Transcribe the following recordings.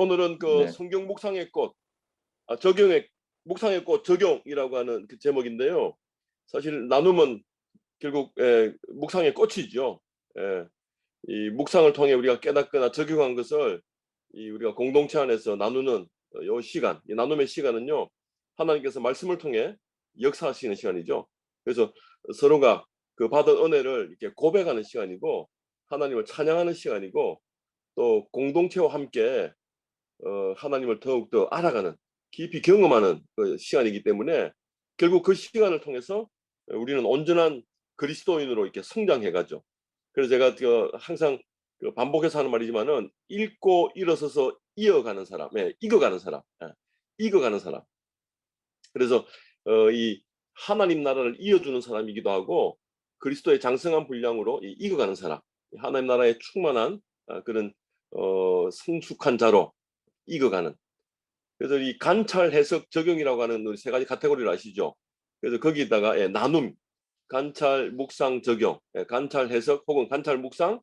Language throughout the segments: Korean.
오늘은 그 네. 성경 묵상의 꽃, 적용의 묵상의 꽃 적용이라고 하는 그 제목인데요. 사실 나눔은 결국 묵상의 꽃이죠. 예, 이 묵상을 통해 우리가 깨닫거나 적용한 것을 우리가 공동체 안에서 나누는 요 시간, 이 나눔의 시간은요, 하나님께서 말씀을 통해 역사하시는 시간이죠. 그래서 서로가 그 받은 은혜를 이렇게 고백하는 시간이고, 하나님을 찬양하는 시간이고, 또 공동체와 함께 하나님을 더욱더 알아가는, 깊이 경험하는 그 시간이기 때문에 결국 그 시간을 통해서 우리는 온전한 그리스도인으로 이렇게 성장해가죠. 그래서 제가 항상 반복해서 하는 말이지만은, 읽고 일어서서 이어가는 사람, 익어가는 사람, 익어가는 사람. 그래서 이 하나님 나라를 이어주는 사람이기도 하고, 그리스도의 장성한 분량으로 익어가는 사람, 하나님 나라에 충만한 그런 성숙한 자로 익어가는. 그래서 이 관찰, 해석, 적용이라고 하는 우리 세 가지 카테고리를 아시죠? 그래서 거기다가 나눔, 관찰, 묵상, 적용, 관찰, 해석 혹은 관찰, 묵상,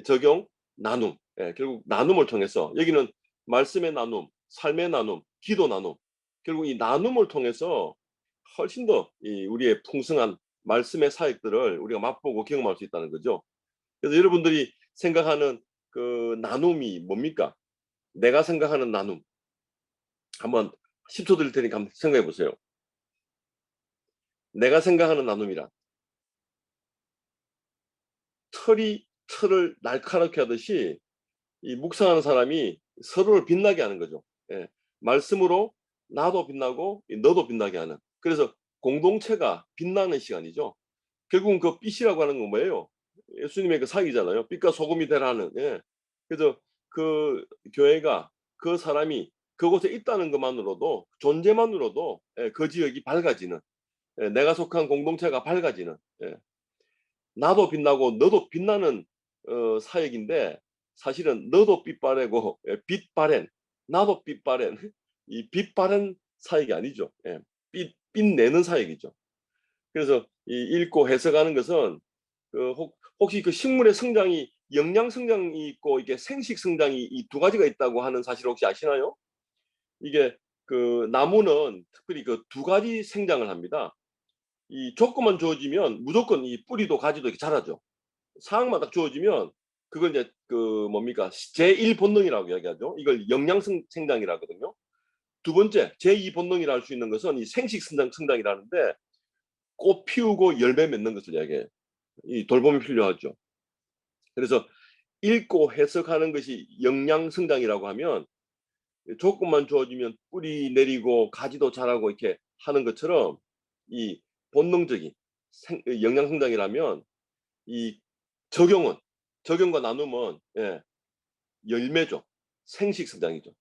적용, 나눔. 결국 나눔을 통해서, 여기는 말씀의 나눔, 삶의 나눔, 기도 나눔. 결국 이 나눔을 통해서 훨씬 더 우리의 풍성한 말씀의 사역들을 우리가 맛보고 경험할 수 있다는 거죠. 그래서 여러분들이 생각하는 그 나눔이 뭡니까? 내가 생각하는 나눔. 한번 10초 드릴 테니까 한번 생각해 보세요. 내가 생각하는 나눔이란 틀을 날카롭게 하듯이 이 묵상하는 사람이 서로를 빛나게 하는 거죠. 예. 말씀으로 나도 빛나고 너도 빛나게 하는. 그래서 공동체가 빛나는 시간이죠. 결국은 그 빛이라고 하는 건 뭐예요? 예수님의 그 사기잖아요. 빛과 소금이 되라는. 예. 그래서 그 교회가, 그 사람이 그곳에 있다는 것만으로도, 존재만으로도 그 지역이 밝아지는, 내가 속한 공동체가 밝아지는, 나도 빛나고 너도 빛나는 사역인데, 사실은 너도 빛바래고 빛바랜, 나도 빛바랜, 이 빛바랜 사역이 아니죠. 빛내는 사역이죠. 그래서 이 읽고 해석하는 것은 혹시 그 식물의 성장이 영양 성장이 있고 이게 생식 성장이 이 두 가지가 있다고 하는 사실 혹시 아시나요? 이게 그 나무는 특별히 그 두 가지 생장을 합니다. 이 조건만 주어지면 무조건 이 뿌리도 가지도 이렇게 자라죠. 상황만 딱 주어지면 그걸 이제 그 뭡니까? 제1 본능이라고 이야기하죠. 이걸 영양 생장이라 하거든요. 두 번째, 제2 본능이라 할 수 있는 것은 이 생식 성장이라는데, 꽃 피우고 열매 맺는 것을 이야기해요. 이 돌봄이 필요하죠. 그래서 읽고 해석하는 것이 영양 성장이라고 하면, 조건만 주어지면 뿌리 내리고 가지도 자라고 이렇게 하는 것처럼, 이 본능적인 영양 성장이라면, 이 적용은, 적용과 나눔은 열매죠. 생식 성장이죠.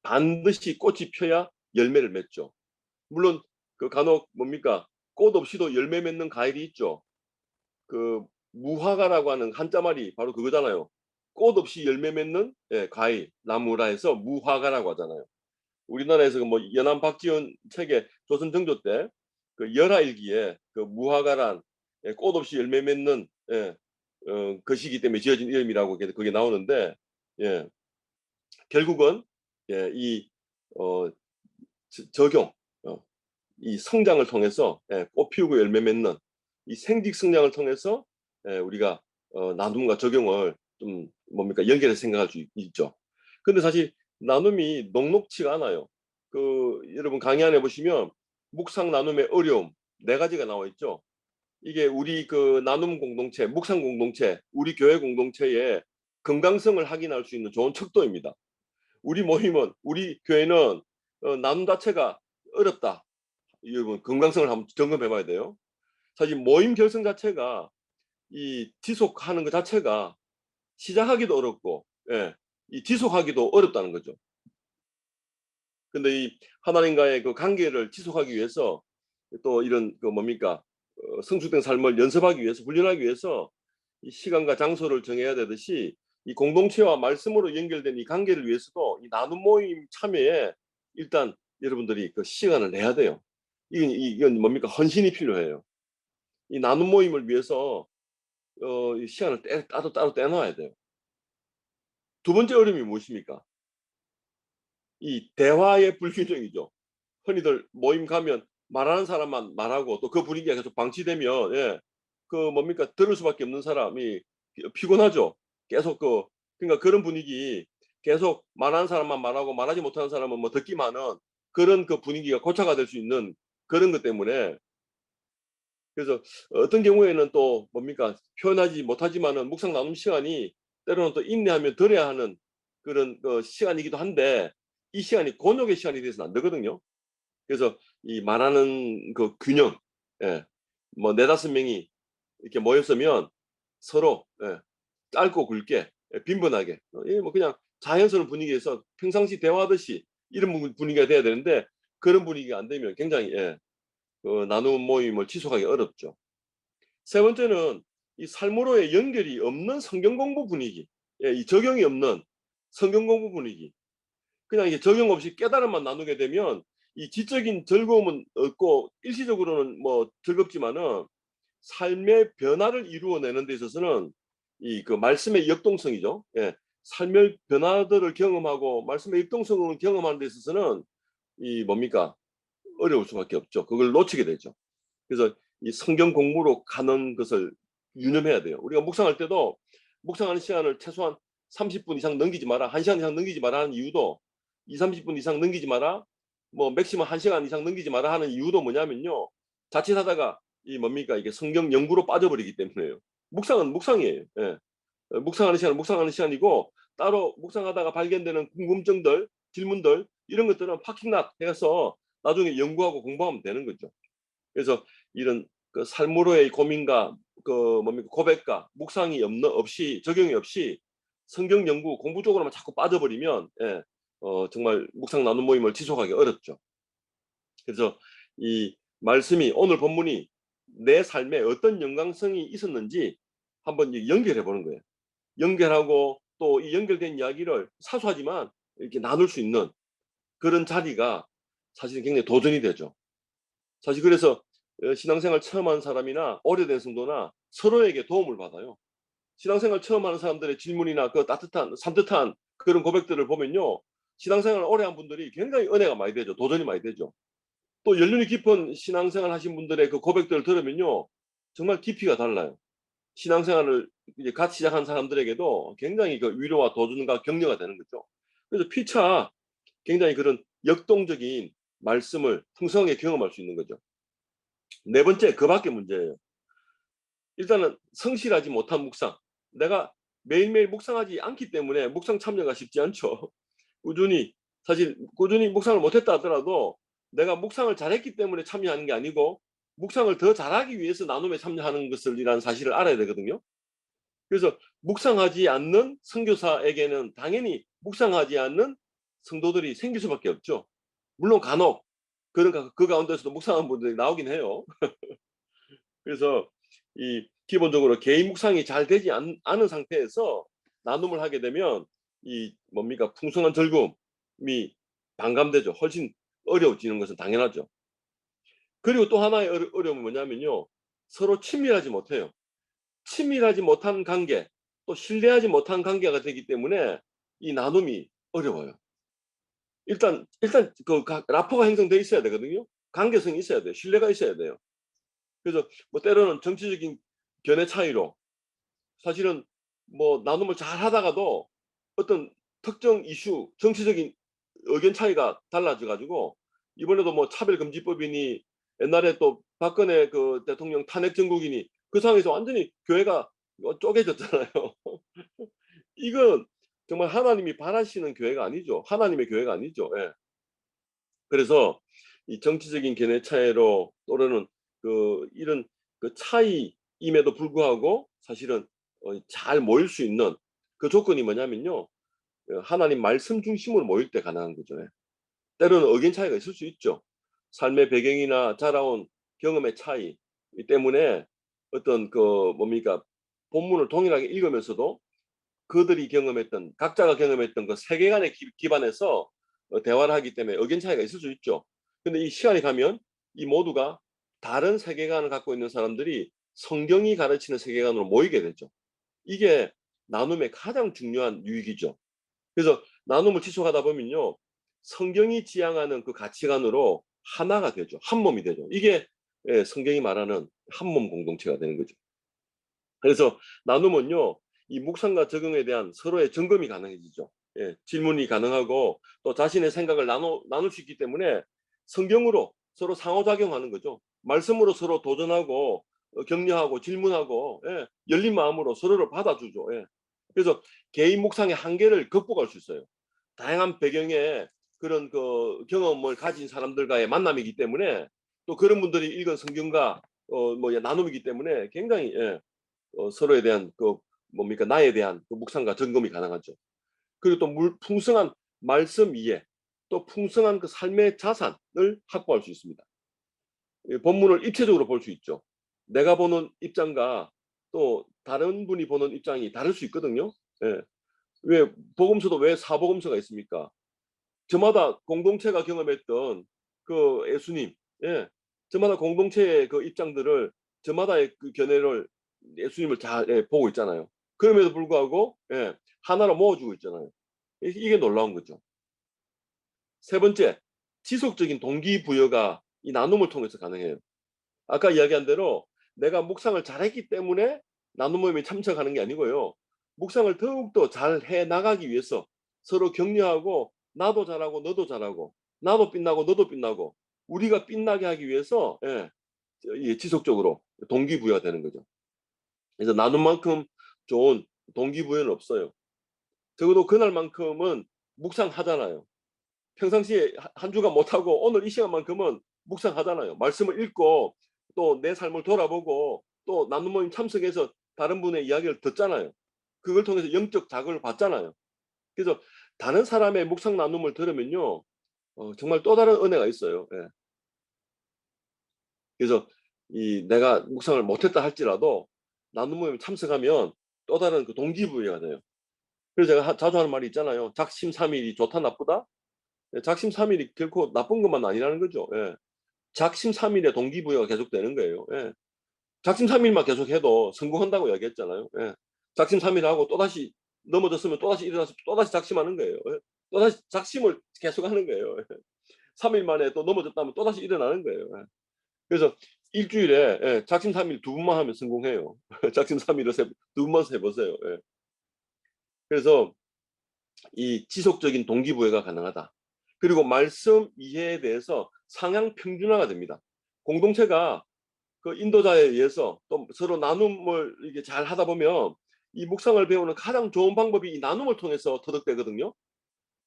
반드시 꽃이 펴야 열매를 맺죠. 물론 그 간혹 뭡니까? 꽃 없이도 열매 맺는 과일이 있죠. 그 무화과라고 하는 한자말이 바로 그거잖아요. 꽃 없이 열매 맺는 과일, 나무라 해서 무화과라고 하잖아요. 우리나라에서 그 뭐 연안 박지원 책의 조선 정조 때 그 열하일기에 그 무화과란 꽃 없이 열매 맺는 것이기 때문에 지어진 이름이라고 그게 나오는데, 예, 결국은 이 어, 적용, 이 성장을 통해서 꽃 피우고 열매 맺는 이 생직 성장을 통해서 우리가 나눔과 적용을 좀 뭡니까 연결해서 생각할 수 있죠. 근데 사실 나눔이 녹록치가 않아요. 그 여러분 강의 안에 보시면 묵상 나눔의 어려움 네 가지가 나와 있죠. 이게 우리 그 나눔 공동체, 묵상 공동체, 우리 교회 공동체의 건강성을 확인할 수 있는 좋은 척도입니다. 우리 모임은, 우리 교회는 나눔 자체가 어렵다. 여러분 건강성을 한번 점검해 봐야 돼요. 사실 모임 결성 자체가 이 지속하는 것 자체가 시작하기도 어렵고, 이 지속하기도 어렵다는 거죠. 근데 이 하나님과의 그 관계를 지속하기 위해서 또 이런 그 뭡니까 성숙된 삶을 연습하기 위해서, 훈련하기 위해서 이 시간과 장소를 정해야 되듯이, 이 공동체와 말씀으로 연결된 이 관계를 위해서도 이 나눔 모임 참여에 일단 여러분들이 그 시간을 내야 돼요. 이건 뭡니까? 헌신이 필요해요. 이 나눔 모임을 위해서 이 시간을 따로 떼놔야 돼요. 두 번째 어려움이 무엇입니까? 이 대화의 불균형이죠. 흔히들 모임 가면 말하는 사람만 말하고 또 그 분위기가 계속 방치되면 예, 그 뭡니까 들을 수밖에 없는 사람이 피곤하죠. 계속 그러니까 그런 분위기 계속 말하는 사람만 말하고 말하지 못하는 사람은 뭐 듣기만은 그런 그 분위기가 고착화 될 수 있는 그런 것 때문에 그래서 어떤 경우에는 또 뭡니까 표현하지 못하지만은 묵상 나눔 시간이 때로는 또 인내하면 들어야 하는 그런 시간이기도 한데 이 시간이 곤욕의 시간이 돼서는 안 되거든요. 그래서 이 말하는 그 균형, 예, 뭐 네다섯 명이 이렇게 모였으면 서로 예, 짧고 굵게 예, 빈번하게 뭐 그냥 자연스러운 분위기에서 평상시 대화하듯이 이런 분위기가 돼야 되는데 그런 분위기가 안 되면 굉장히 예, 그 나눔 모임을 지속하기 어렵죠. 세 번째는 이 삶으로의 연결이 없는 성경 공부 분위기, 예, 이 적용이 없는 성경 공부 분위기. 그냥 이게 적용 없이 깨달음만 나누게 되면 이 지적인 즐거움은 없고 일시적으로는 뭐 즐겁지만은 삶의 변화를 이루어내는 데 있어서는 이 그 말씀의 역동성이죠. 예. 삶의 변화들을 경험하고 말씀의 역동성을 경험하는 데 있어서는 이 뭡니까? 어려울 수밖에 없죠. 그걸 놓치게 되죠. 그래서 이 성경 공부로 가는 것을 유념해야 돼요. 우리가 묵상할 때도 묵상하는 시간을 최소한 30분 이상 넘기지 마라. 1시간 이상 넘기지 마라 하는 이유도 2, 30분 이상 넘기지 마라. 뭐 맥시멈 1시간 이상 넘기지 마라 하는 이유도 뭐냐면요. 자칫하다가 이 뭡니까 이게 성경 연구로 빠져버리기 때문에요. 묵상은 묵상이에요. 예. 묵상하는 시간은 묵상하는 시간이고 따로 묵상하다가 발견되는 궁금증들, 질문들 이런 것들은 파킹낫 해서 나중에 연구하고 공부하면 되는 거죠. 그래서 이런 그 삶으로의 고민과 그 뭡니까 고백과 묵상이 없이 적용이 없이 성경 연구 공부 쪽으로만 자꾸 빠져버리면 예, 정말 묵상 나눔 모임을 지속하기 어렵죠. 그래서 이 말씀이 오늘 본문이 내 삶에 어떤 연관성이 있었는지 한번 연결해 보는 거예요. 연결하고 또 이 연결된 이야기를 사소하지만 이렇게 나눌 수 있는 그런 자리가 사실 굉장히 도전이 되죠. 사실 그래서 신앙생활 처음 하는 사람이나 오래된 성도나 서로에게 도움을 받아요. 신앙생활 처음 하는 사람들의 질문이나 그 따뜻한 산뜻한 그런 고백들을 보면요. 신앙생활 오래 한 분들이 굉장히 은혜가 많이 되죠. 도전이 많이 되죠. 또 연륜이 깊은 신앙생활 하신 분들의 그 고백들을 들으면요. 정말 깊이가 달라요. 신앙생활을 이제 갓 시작한 사람들에게도 굉장히 그 위로와 도전과 격려가 되는 거죠. 그래서 피차 굉장히 그런 역동적인 말씀을 풍성하게 경험할 수 있는 거죠. 네 번째, 그 밖에 문제예요. 일단은 성실하지 못한 묵상. 내가 매일매일 묵상하지 않기 때문에 묵상 참여가 쉽지 않죠. 꾸준히, 사실 꾸준히 묵상을 못했다 하더라도 내가 묵상을 잘했기 때문에 참여하는 게 아니고 묵상을 더 잘하기 위해서 나눔에 참여하는 것을이라는 사실을 알아야 되거든요. 그래서 묵상하지 않는 선교사에게는 당연히 묵상하지 않는 성도들이 생길 수밖에 없죠. 물론 간혹 그런 그 가운데서도 묵상하는 분들이 나오긴 해요. 그래서 이 기본적으로 개인 묵상이 잘 되지 않은 상태에서 나눔을 하게 되면 이 뭡니까 풍성한 즐거움이 반감되죠. 훨씬 어려워지는 것은 당연하죠. 그리고 또 하나의 어려움은 뭐냐면요. 서로 친밀하지 못해요. 친밀하지 못한 관계, 또 신뢰하지 못한 관계가 되기 때문에 이 나눔이 어려워요. 일단 그 라포가 형성돼 있어야 되거든요. 관계성이 있어야 돼요. 신뢰가 있어야 돼요. 그래서 뭐 때로는 정치적인 견해 차이로 사실은 뭐 나눔을 잘 하다가도 어떤 특정 이슈, 정치적인 의견 차이가 달라져 가지고 이번에도 뭐 차별금지법이니 옛날에 또 박근혜 그 대통령 탄핵 정국이니 그 상황에서 완전히 교회가 쪼개졌잖아요. 이건 정말 하나님이 바라시는 교회가 아니죠. 하나님의 교회가 아니죠. 예. 그래서 이 정치적인 견해 차이로 또는 그 이런 그 차이임에도 불구하고 사실은 잘 모일 수 있는 그 조건이 뭐냐면요. 하나님 말씀 중심으로 모일 때 가능한 거죠. 예. 때로는 의견 차이가 있을 수 있죠. 삶의 배경이나 자라온 경험의 차이 때문에 어떤 그 뭡니까 본문을 동일하게 읽으면서도 그들이 경험했던 각자가 경험했던 그 세계관에 기반해서 대화를 하기 때문에 의견 차이가 있을 수 있죠. 근데 이 시간이 가면 이 모두가 다른 세계관을 갖고 있는 사람들이 성경이 가르치는 세계관으로 모이게 되죠. 이게 나눔의 가장 중요한 유익이죠. 그래서 나눔을 지속하다 보면요. 성경이 지향하는 그 가치관으로 하나가 되죠. 한 몸이 되죠. 이게 성경이 말하는 한 몸 공동체가 되는 거죠. 그래서 나눔은요, 이 묵상과 적용에 대한 서로의 점검이 가능해지죠. 질문이 가능하고 또 자신의 생각을 나눌 수 있기 때문에 성경으로 서로 상호작용하는 거죠. 말씀으로 서로 도전하고 격려하고 질문하고 열린 마음으로 서로를 받아주죠. 그래서 개인 묵상의 한계를 극복할 수 있어요. 다양한 배경의 그런 그 경험을 가진 사람들과의 만남이기 때문에 또 그런 분들이 읽은 성경과 나눔이기 때문에 굉장히 서로에 대한 그 뭡니까 나에 대한 그 묵상과 점검이 가능하죠. 그리고 또 풍성한 말씀 이해, 또 풍성한 그 삶의 자산을 확보할 수 있습니다. 본문을 입체적으로 볼 수 있죠. 내가 보는 입장과 또 다른 분이 보는 입장이 다를 수 있거든요. 예. 왜 복음서도 왜 사복음서가 있습니까? 저마다 공동체가 경험했던 그 예수님, 저마다 공동체의 그 입장들을 저마다의 그 견해를 예수님을 잘 보고 있잖아요. 그럼에도 불구하고 하나로 모아주고 있잖아요. 이게 놀라운 거죠. 세 번째, 지속적인 동기부여가 이 나눔을 통해서 가능해요. 아까 이야기한 대로 내가 묵상을 잘했기 때문에 나눔 모임에 참석하는 게 아니고요. 묵상을 더욱더 잘 해나가기 위해서 서로 격려하고 나도 잘하고 너도 잘하고 나도 빛나고 너도 빛나고 우리가 빛나게 하기 위해서 지속적으로 동기부여가 되는 거죠. 그래서 나눔만큼 좋은 동기부여는 없어요. 적어도 그날만큼은 묵상하잖아요. 평상시에 한 주간 못하고 오늘 이 시간만큼은 묵상하잖아요. 말씀을 읽고 또 내 삶을 돌아보고 또 나눔 모임 참석해서 다른 분의 이야기를 듣잖아요. 그걸 통해서 영적 자극을 받잖아요. 그래서 다른 사람의 묵상 나눔을 들으면요. 정말 또 다른 은혜가 있어요. 그래서 내가 묵상을 못했다 할지라도 나눔 모임 참석하면 또 다른 그 동기부여가 돼요. 그래서 제가 자주 하는 말이 있잖아요. 작심삼일이 좋다 나쁘다? 작심삼일이 결코 나쁜 것만 아니라는 거죠. 작심삼일의 동기부여가 계속되는 거예요. 작심삼일만 계속해도 성공한다고 이야기했잖아요. 작심삼일하고 또다시 넘어졌으면 또다시 일어나서 또다시 작심하는 거예요. 또다시 작심을 계속하는 거예요. 3일 만에 또 넘어졌다면 또다시 일어나는 거예요. 그래서 일주일에 작심삼일 두 번만 하면 성공해요. 작심삼일을 두 번만 해보세요. 그래서 이 지속적인 동기부여가 가능하다. 그리고 말씀 이해에 대해서 상향 평준화가 됩니다. 공동체가 그 인도자에 의해서 또 서로 나눔을 이게 잘 하다 보면 이 묵상을 배우는 가장 좋은 방법이 이 나눔을 통해서 터득되거든요.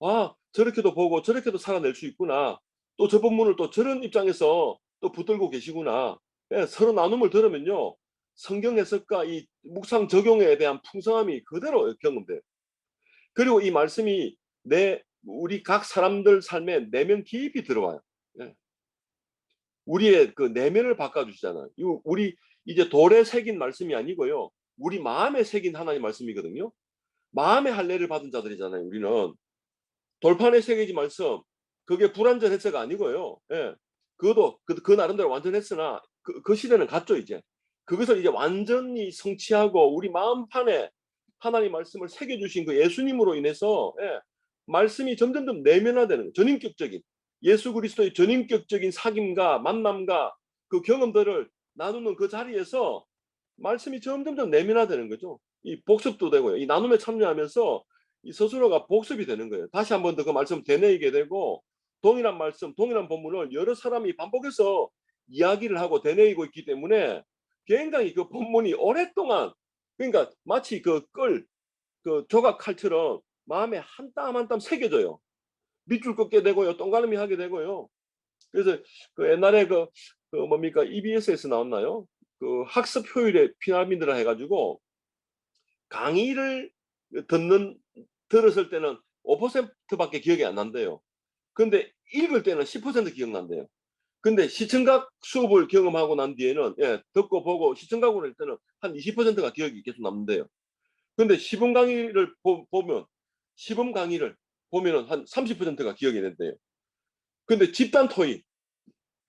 아, 저렇게도 보고 저렇게도 살아낼 수 있구나. 또 저 본문을 또 저런 입장에서 또 붙들고 계시구나. 서로 나눔을 들으면요. 성경 해석과 이 묵상 적용에 대한 풍성함이 그대로 경험돼요. 그리고 이 말씀이 우리 각 사람들 삶에 내면 깊이 들어와요. 우리의 그 내면을 바꿔주시잖아요. 이거 우리 이제 돌에 새긴 말씀이 아니고요. 우리 마음에 새긴 하나님 말씀이거든요. 마음의 할례를 받은 자들이잖아요. 우리는 돌판에 새겨진 말씀 그게 불완전해서가 아니고요. 그것도 그 나름대로 완전했으나 그 시대는 갔죠 이제. 그것을 이제 완전히 성취하고 우리 마음판에 하나님 말씀을 새겨주신 그 예수님으로 인해서 말씀이 점점점 내면화되는 거예요. 전인격적인 예수 그리스도의 전인격적인 사귐과 만남과 그 경험들을 나누는 그 자리에서 말씀이 점점점 내면화되는 거죠. 이 복습도 되고요. 이 나눔에 참여하면서 이 스스로가 복습이 되는 거예요. 다시 한 번 더 그 말씀 되뇌이게 되고 동일한 말씀, 동일한 본문을 여러 사람이 반복해서 이야기를 하고 되뇌이고 있기 때문에 굉장히 그 본문이 오랫동안 그러니까 마치 그 조각 칼처럼 마음에 한 땀 한 땀 새겨져요. 밑줄 긋게 되고요. 동그라미 하게 되고요. 그래서 그 옛날에 그 뭡니까 EBS에서 나왔나요? 그 학습 효율의 피라미드라 해가지고 강의를 들었을 때는 5%밖에 기억이 안 난대요. 근데 읽을 때는 10% 기억난대요. 근데 시청각 수업을 경험하고 난 뒤에는 듣고 보고 시청각으로 할 때는 한 20%가 기억이 계속 남는데요. 근데 시범 강의를 보면 시범 강의를 보면은 한 30%가 기억이 된대요. 근데 집단 토의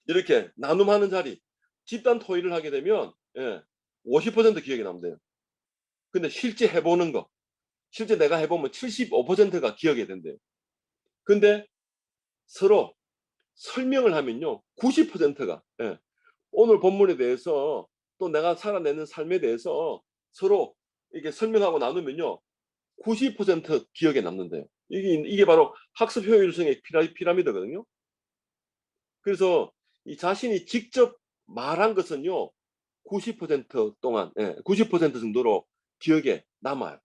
이렇게 나눔하는 자리 집단 토의를 하게 되면 50% 기억이 남대요. 근데 실제 해보는 거 실제 내가 해보면 75%가 기억이 된대요. 근데 서로 설명을 하면요, 90%가 오늘 본문에 대해서 또 내가 살아내는 삶에 대해서 서로 이렇게 설명하고 나누면요, 90% 기억에 남는데요. 이게 바로 학습 효율성의 피라미드거든요. 그래서 이 자신이 직접 말한 것은요, 90% 동안, 90% 정도로 기억에 남아요.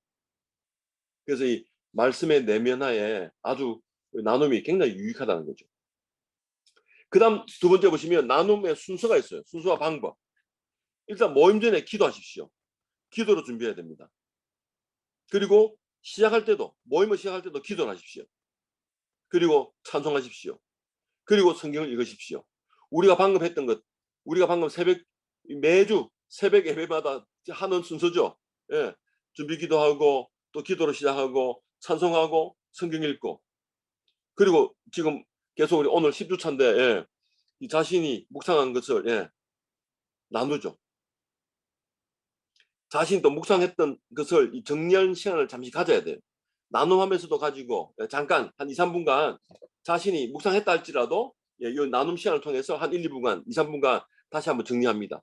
그래서 이 말씀의 내면화에 아주 나눔이 굉장히 유익하다는 거죠. 그 다음 두 번째 보시면 나눔의 순서가 있어요. 순서와 방법. 일단 모임 전에 기도하십시오. 기도로 준비해야 됩니다. 그리고 시작할 때도, 모임을 시작할 때도 기도를 하십시오. 그리고 찬송하십시오. 그리고 성경을 읽으십시오. 우리가 방금 했던 것, 우리가 방금 매주 새벽 예배마다 하는 순서죠. 예. 준비 기도하고 또 기도로 시작하고 찬송하고 성경 읽고, 그리고 지금 계속 우리 오늘 10주차인데 이 자신이 묵상한 것을 나누죠. 자신이 또 묵상했던 것을 정리하는 시간을 잠시 가져야 돼요. 나눔하면서도 가지고 잠깐 한 2, 3분간 자신이 묵상했다 할지라도 이 나눔 시간을 통해서 한 1, 2분간, 2, 3분간 다시 한번 정리합니다.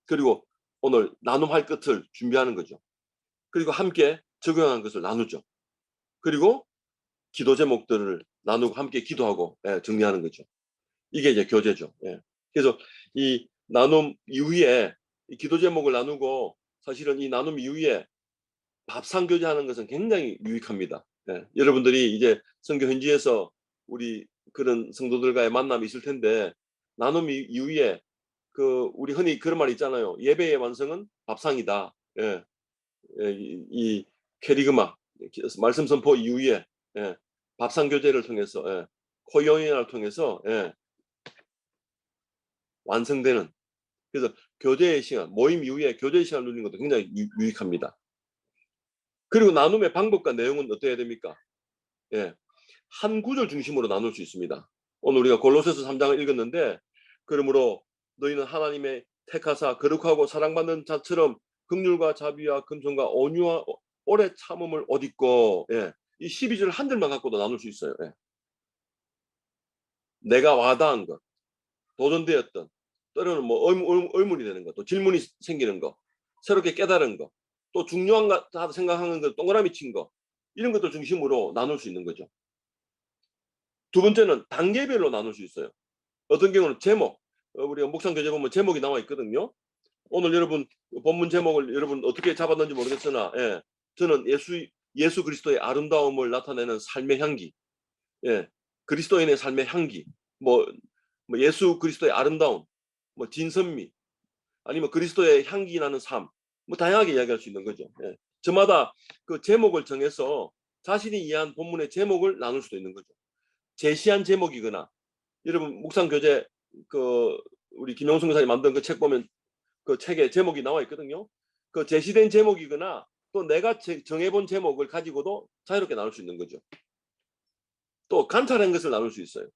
그리고 오늘 나눔할 것을 준비하는 거죠. 그리고 함께 적용한 것을 나누죠. 그리고 기도 제목들을 나누고 함께 기도하고 정리하는 거죠. 이게 이제 교제죠. 그래서 이 나눔 이후에 이 기도 제목을 나누고, 사실은 이 나눔 이후에 밥상 교제하는 것은 굉장히 유익합니다. 여러분들이 이제 선교 현지에서 우리 그런 성도들과의 만남이 있을 텐데, 나눔 이후에 우리 흔히 그런 말 있잖아요. 예배의 완성은 밥상이다. 이 캐리그마 말씀 선포 이후에 밥상 교제를 통해서 코이온을 통해서 완성되는, 그래서 교제의 시간, 모임 이후에 교제의 시간을 누리는 것도 굉장히 유익합니다. 그리고 나눔의 방법과 내용은 어떻게 해야 됩니까? 한 구절 중심으로 나눌 수 있습니다. 오늘 우리가 골로새서 3장을 읽었는데, 그러므로 너희는 하나님의 택하사 거룩하고 사랑받는 자처럼 긍휼과 자비와 금성과 온유와 오래 참음을 옷 입고, 이 12절 한 절만 갖고도 나눌 수 있어요. 내가 와닿은 것, 도전되었던, 때로는 뭐 의문이 되는 것, 또 질문이 생기는 것, 새롭게 깨달은 것, 또 중요한 것 생각하는 것, 동그라미 친 것, 이런 것들 중심으로 나눌 수 있는 거죠. 두 번째는 단계별로 나눌 수 있어요. 어떤 경우는 제목, 우리가 묵상 교재 보면 제목이 나와 있거든요. 오늘 여러분 본문 제목을 여러분 어떻게 잡았는지 모르겠으나 저는 예수 그리스도의 아름다움을 나타내는 삶의 향기, 그리스도인의 삶의 향기, 뭐 예수 그리스도의 아름다움, 뭐 진선미, 아니면 그리스도의 향기 나는 삶, 뭐 다양하게 이야기할 수 있는 거죠. 저마다 그 제목을 정해서 자신이 이해한 본문의 제목을 나눌 수도 있는 거죠. 제시한 제목이거나, 여러분 묵상 교재 우리 김영순 교사님 만든 그 책 보면 그 책에 제목이 나와 있거든요. 그 제시된 제목이거나 또 내가 정해본 제목을 가지고도 자유롭게 나눌 수 있는 거죠. 또 관찰한 것을 나눌 수 있어요.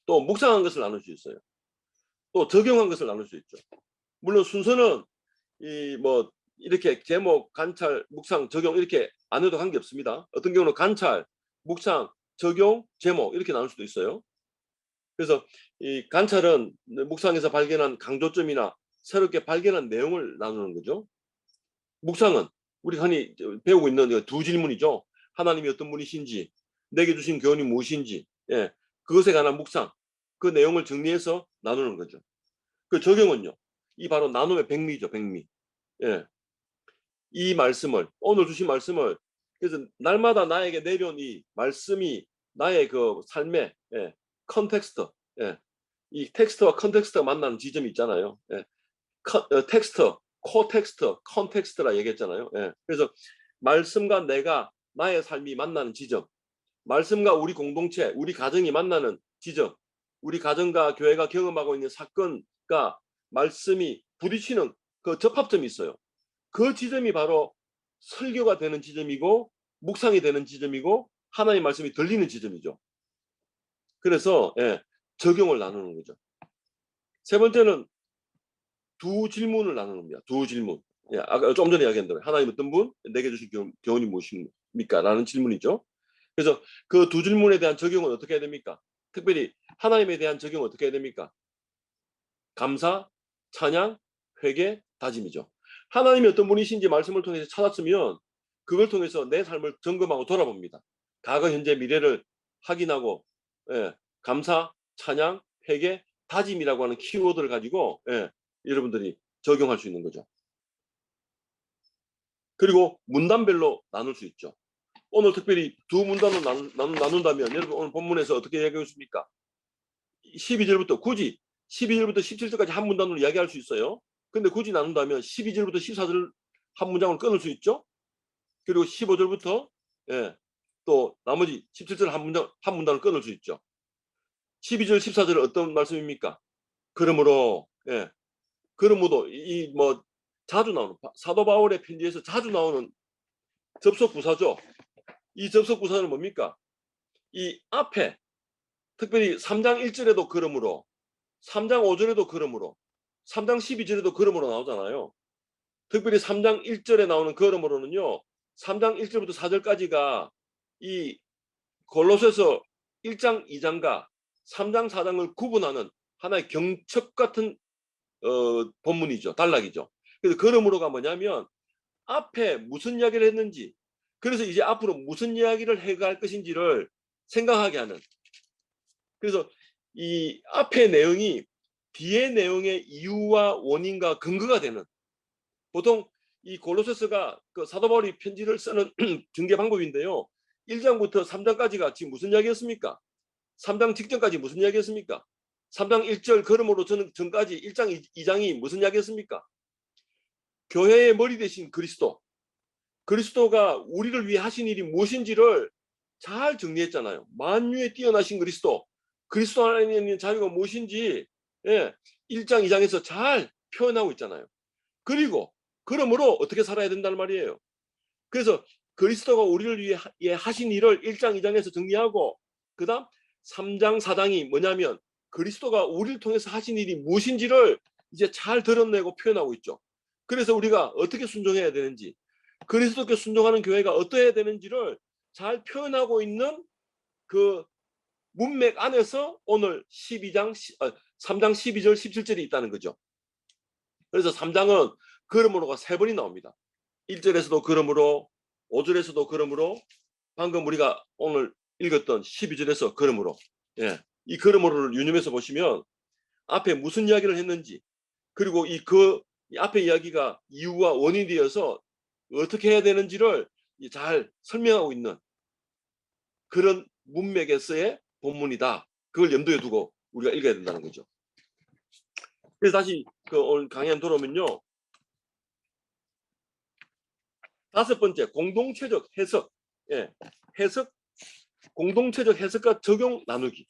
또 묵상한 것을 나눌 수 있어요. 또 적용한 것을 나눌 수 있죠. 물론 순서는 이렇게 제목, 관찰, 묵상, 적용 이렇게 안 해도 관계없습니다. 어떤 경우는 관찰, 묵상, 적용, 제목 이렇게 나눌 수도 있어요. 그래서 이 관찰은 묵상에서 발견한 강조점이나 새롭게 발견한 내용을 나누는 거죠. 묵상은 우리 흔히 배우고 있는 두 질문이죠. 하나님이 어떤 분이신지, 내게 주신 교훈이 무엇인지, 그것에 관한 묵상, 그 내용을 정리해서 나누는 거죠. 그 적용은요, 이 바로 나눔의 백미죠, 백미. 이 말씀을, 오늘 주신 말씀을, 그래서 날마다 나에게 내려온 이 말씀이 나의 그 삶의 컨텍스트, 이 텍스트와 컨텍스트가 만나는 지점이 있잖아요. 텍스트, 코텍스트, 컨텍스트라 얘기했잖아요. 그래서 말씀과 내가, 나의 삶이 만나는 지점, 말씀과 우리 공동체, 우리 가정이 만나는 지점, 우리 가정과 교회가 경험하고 있는 사건과 말씀이 부딪히는 그 접합점이 있어요. 그 지점이 바로 설교가 되는 지점이고 묵상이 되는 지점이고 하나님의 말씀이 들리는 지점이죠. 그래서 적용을 나누는 거죠. 세 번째는 두 질문을 나누는 겁니다. 두 질문. 아까 좀 전에 이야기한 대로 하나님 어떤 분, 내게 주신 교훈이 무엇입니까? 라는 질문이죠. 그래서 그 두 질문에 대한 적용은 어떻게 해야 됩니까? 특별히 하나님에 대한 적용은 어떻게 해야 됩니까? 감사, 찬양, 회개, 다짐이죠. 하나님이 어떤 분이신지 말씀을 통해서 찾았으면 그걸 통해서 내 삶을 점검하고 돌아봅니다. 과거, 현재, 미래를 확인하고, 예, 감사, 찬양, 회개, 다짐이라고 하는 키워드를 가지고, 예, 여러분들이 적용할 수 있는 거죠. 그리고 문단별로 나눌 수 있죠. 오늘 특별히 두 문단으로 나눈다면 여러분 오늘 본문에서 어떻게 이야기하겠습니까? 12절부터 굳이 12절부터 17절까지 한 문단으로 이야기할 수 있어요. 근데 굳이 나눈다면 12절부터 14절 한 문장을 끊을 수 있죠. 그리고 15절부터 예, 또 나머지 17절 한 문단을 끊을 수 있죠. 12절 14절은 어떤 말씀입니까? 그러므로 예, 그러므로 이 뭐 자주 나오는 사도 바울의 편지에서 자주 나오는 접속 부사죠. 이 접속 부사는 뭡니까? 이 앞에 특별히 3장 1절에도 그러므로 3장 5절에도 그러므로 3장 12절에도 그러므로 나오잖아요. 특별히 3장 1절에 나오는 그러므로는요. 3장 1절부터 4절까지가 이 골로새서 1장 2장과 3장 4장을 구분하는 하나의 경첩 같은 본문이죠. 단락이죠. 그래서 그러므로가 뭐냐면 앞에 무슨 이야기를 했는지 그래서 이제 앞으로 무슨 이야기를 해갈 것인지를 생각하게 하는 그래서 이 앞의 내용이 뒤의 내용의 이유와 원인과 근거가 되는 보통 이 골로새서가 그 사도 바울이 편지를 쓰는 전개 방법인데요. 1장부터 3장까지가 지금 무슨 이야기였습니까? 3장 직전까지 무슨 이야기였습니까? 3장 1절 그러므로 전까지 1장 2장이 무슨 이야기였습니까? 교회의 머리 대신 그리스도가 우리를 위해 하신 일이 무엇인지를 잘 정리했잖아요. 만유에 뛰어나신 그리스도 안에 있는 자유가 무엇인지 예, 1장 2장에서 잘 표현하고 있잖아요. 그리고 그러므로 어떻게 살아야 된다는 말이에요. 그래서 그리스도가 우리를 위해 하신 일을 1장 2장에서 정리하고 그 다음 3장 4장이 뭐냐면 그리스도가 우리를 통해서 하신 일이 무엇인지를 이제 잘 드러내고 표현하고 있죠. 그래서 우리가 어떻게 순종해야 되는지 그리스도께 순종하는 교회가 어떠해야 되는지를 잘 표현하고 있는 그 문맥 안에서 오늘 3장 12절 17절이 있다는 거죠. 그래서 3장은 그러므로가 3번이 나옵니다. 1절에서도 그러므로 5절에서도 그러므로 방금 우리가 오늘 읽었던 12절에서 그러므로 예, 이 그러므로를 유념해서 보시면 앞에 무슨 이야기를 했는지 그리고 이 앞에 이야기가 이유와 원인이 되어서 어떻게 해야 되는지를 잘 설명하고 있는 그런 문맥에서의 본문이다. 그걸 염두에 두고 우리가 읽어야 된다는 거죠. 그래서 다시 오늘 강의 돌아오면요. 5번째 공동체적 해석. 예, 해석 공동체적 해석과 적용 나누기.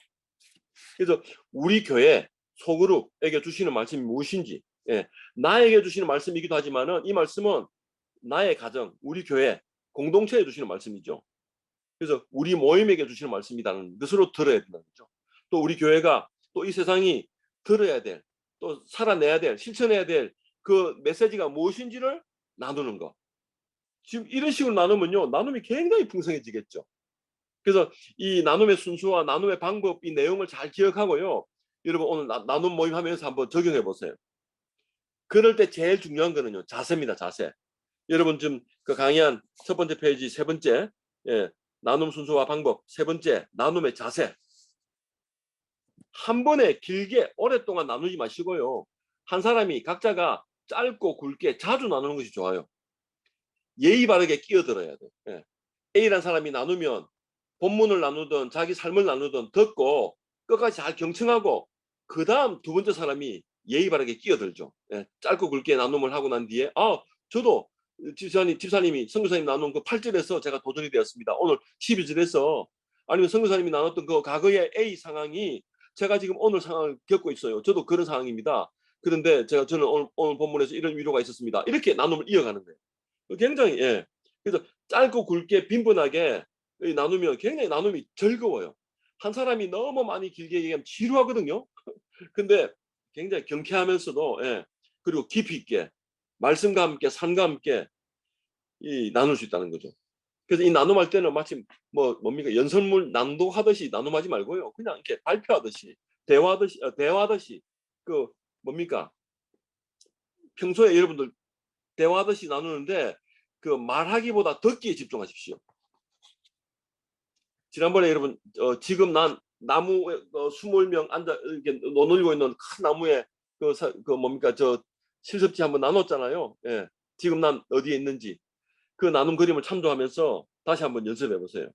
그래서 우리 교회 소그룹에게 주시는 말씀이 무엇인지 예, 나에게 주시는 말씀이기도 하지만은 이 말씀은 나의 가정, 우리 교회 공동체에 주시는 말씀이죠. 그래서 우리 모임에게 주시는 말씀이라는 것으로 들어야 된다는 거죠. 또 우리 교회가 또 이 세상이 들어야 될, 또 살아내야 될, 실천해야 될 그 메시지가 무엇인지를 나누는 거. 지금 이런 식으로 나누면요. 나눔이 굉장히 풍성해지겠죠. 그래서 이 나눔의 순수와 나눔의 방법, 이 내용을 잘 기억하고요. 여러분 오늘 나눔 모임 하면서 한번 적용해 보세요. 그럴 때 제일 중요한 거는요. 자세입니다. 자세. 여러분 지금 그 강의한 첫 번째 페이지 세 번째 예, 나눔 순수와 방법 세 번째 나눔의 자세. 한 번에 길게 오랫동안 나누지 마시고요. 한 사람이 각자가 짧고 굵게 자주 나누는 것이 좋아요. 예의 바르게 끼어들어야 돼. 예. A라는 사람이 나누면 본문을 나누든 자기 삶을 나누든 듣고 끝까지 잘 경청하고 그 다음 두 번째 사람이 예의 바르게 끼어들죠. 예. 짧고 굵게 나눔을 하고 난 뒤에 저도 집사님이 선교사님 나눈 그 8절에서 제가 도전이 되었습니다. 오늘 12절에서 아니면 선교사님이 나눴던 그 과거의 A 상황이 제가 지금 오늘 상황을 겪고 있어요. 저도 그런 상황입니다. 그런데 저는 오늘 본문에서 이런 위로가 있었습니다. 이렇게 나눔을 이어가는 거예요. 굉장히 예. 그래서 짧고 굵게 빈번하게 나누면 굉장히 나눔이 즐거워요. 한 사람이 너무 많이 길게 얘기하면 지루하거든요. 근데 굉장히 경쾌하면서도 예. 그리고 깊이 있게 말씀과 함께 삶과 함께 나눌 수 있다는 거죠. 그래서 이 나눔할 때는 마침 뭡니까 연설문 낭독하듯이 나눔하지 말고요. 그냥 이렇게 발표하듯이 대화하듯이 그 뭡니까 평소에 여러분들 대화하듯이 나누는데 그 말하기보다 듣기에 집중하십시오. 지난번에 여러분 지금 난 나무에 20명 앉아 이렇게 노늘고 있는 큰 나무에 그 뭡니까 저 실습지 한번 나눴잖아요. 예. 지금 난 어디에 있는지 그 나눔 그림을 참조하면서 다시 한번 연습해 보세요.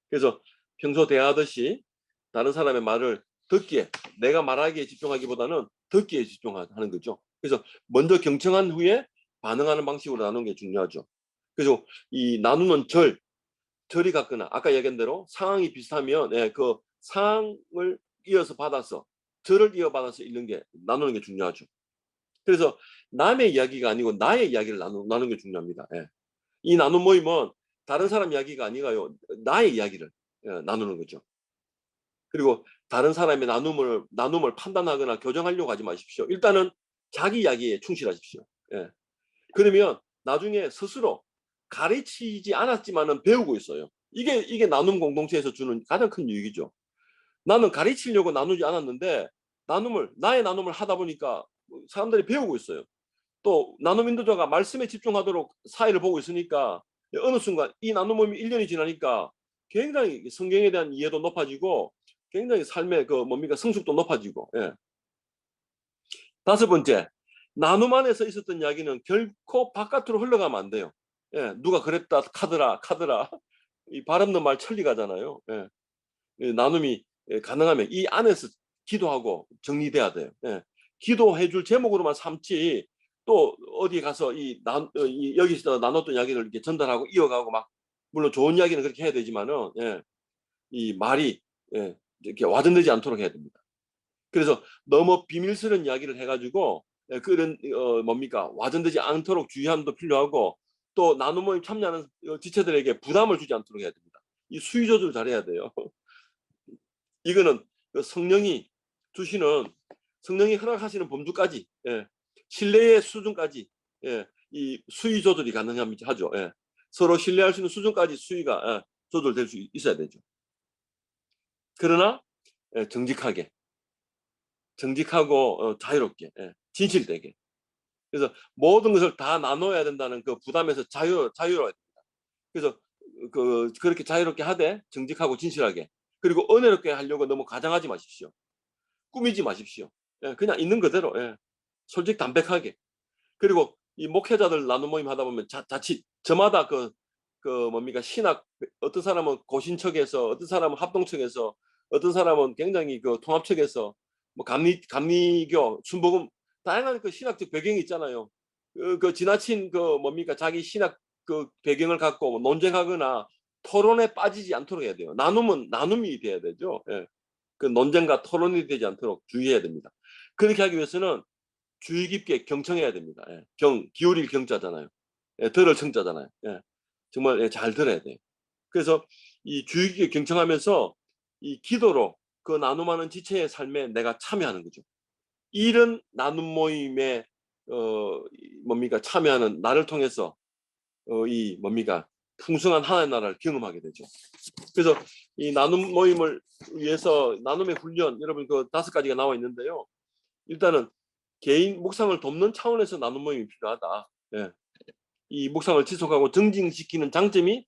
그래서 평소 대화하듯이 다른 사람의 말을 듣기에 내가 말하기에 집중하기보다는 듣기에 집중하는 거죠. 그래서 먼저 경청한 후에 반응하는 방식으로 나누는 게 중요하죠. 그래서 이 나누는 절이 같거나 아까 얘기한 대로 상황이 비슷하면 그 상황을 이어서 받아서 절을 이어받아서 읽는 게 나누는 게 중요하죠. 그래서 남의 이야기가 아니고 나의 이야기를 나누는 게 중요합니다. 예. 이 나눔 모임은 다른 사람 이야기가 아니가요. 나의 이야기를 나누는 거죠. 그리고 다른 사람의 나눔을 판단하거나 교정하려고 하지 마십시오. 일단은 자기 이야기에 충실하십시오. 예. 그러면 나중에 스스로 가르치지 않았지만은 배우고 있어요. 이게 나눔 공동체에서 주는 가장 큰 유익이죠. 나는 가르치려고 나누지 않았는데 나의 나눔을 하다 보니까 사람들이 배우고 있어요. 또 나눔 인도자가 말씀에 집중하도록 사회를 보고 있으니까 어느 순간 이 나눔 모임이 1년이 지나니까 굉장히 성경에 대한 이해도 높아지고 굉장히 삶의 그 뭡니까 성숙도 높아지고. 예. 다섯 번째, 나눔 안에서 있었던 이야기는 결코 바깥으로 흘러가면 안 돼요. 예, 누가 그랬다 카더라 이 발음는 말 천리가잖아요. 예. 나눔이 가능하면 이 안에서 기도하고 정리돼야 돼요. 예. 기도해 줄 제목으로만 삼지 또 어디 가서 여기서 나눴던 이야기를 이렇게 전달하고 이어가고 막 물론 좋은 이야기는 그렇게 해야 되지만은 이 말이 이렇게 와전되지 않도록 해야 됩니다. 그래서 너무 비밀스러운 이야기를 해가지고 그런 뭡니까 와전되지 않도록 주의함도 필요하고 또 나눔 모임 참여하는 지체들에게 부담을 주지 않도록 해야 됩니다. 이 수위 조절 잘해야 돼요. 이거는 성령이 주시는 성령이 허락하시는 범주까지 신뢰의 수준까지 이 수위 조절이 가능하죠. 서로 신뢰할 수 있는 수준까지 수위가 조절될 수 있어야 되죠. 그러나 정직하고 자유롭게 진실되게 그래서 모든 것을 다 나눠야 된다는 그 부담에서 자유로워야 됩니다. 그래서 그렇게 자유롭게 하되 정직하고 진실하게 그리고 은혜롭게 하려고 너무 가장하지 마십시오. 꾸미지 마십시오. 그냥 있는 그대로 솔직 담백하게 그리고 이 목회자들 나눔 모임 하다 보면 자칫 저마다 뭡니까 신학 어떤 사람은 고신척에서 어떤 사람은 합동척에서 어떤 사람은 굉장히 그 통합척에서 뭐 감리교 순복음 다양한 그 신학적 배경이 있잖아요. 그 지나친 뭡니까 자기 신학 그 배경을 갖고 뭐 논쟁하거나 토론에 빠지지 않도록 해야 돼요. 나눔은 나눔이 돼야 되죠. 그 논쟁과 토론이 되지 않도록 주의해야 됩니다. 그렇게 하기 위해서는 주의 깊게 경청해야 됩니다. 기울일 경자잖아요. 들을 청자잖아요. 정말 잘 들어야 돼요. 그래서 이 주의 깊게 경청하면서 이 기도로 그 나눔하는 지체의 삶에 내가 참여하는 거죠. 이런 나눔 모임에 뭡니까 참여하는 나를 통해서 이 뭡니까 풍성한 하나의 나라를 경험하게 되죠. 그래서 이 나눔 모임을 위해서 나눔의 훈련 여러분 그 5가지가 나와 있는데요. 일단은 개인 묵상을 돕는 차원에서 나눔 모임이 필요하다. 이 묵상을 지속하고 정진시키는 장점이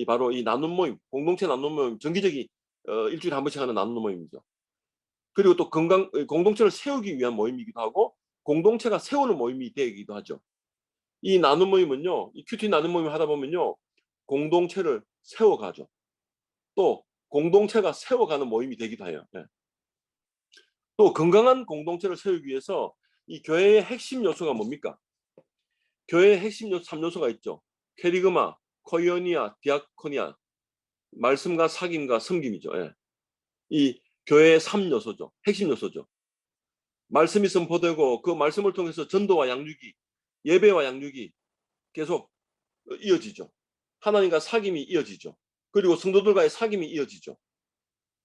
바로 이 나눔 모임, 공동체 나눔 모임, 정기적인 일주일에 한 번씩 하는 나눔 모임이죠. 그리고 또 공동체를 세우기 위한 모임이기도 하고 공동체가 세우는 모임이 되기도 하죠. 이 나눔 모임은요, 이 큐티 나눔 모임 하다 보면요, 공동체를 세워가죠. 또 공동체가 세워가는 모임이 되기도 해요. 또 건강한 공동체를 세우기 위해서 이 교회의 핵심 요소가 뭡니까? 교회의 핵심 요소 3요소가 있죠. 캐리그마, 코이오니아, 디아코니아, 말씀과 사귐과 섬김이죠. 이 교회의 3요소죠. 핵심 요소죠. 말씀이 선포되고 그 말씀을 통해서 전도와 양육이, 예배와 양육이 계속 이어지죠. 하나님과 사귐이 이어지죠. 그리고 성도들과의 사귐이 이어지죠.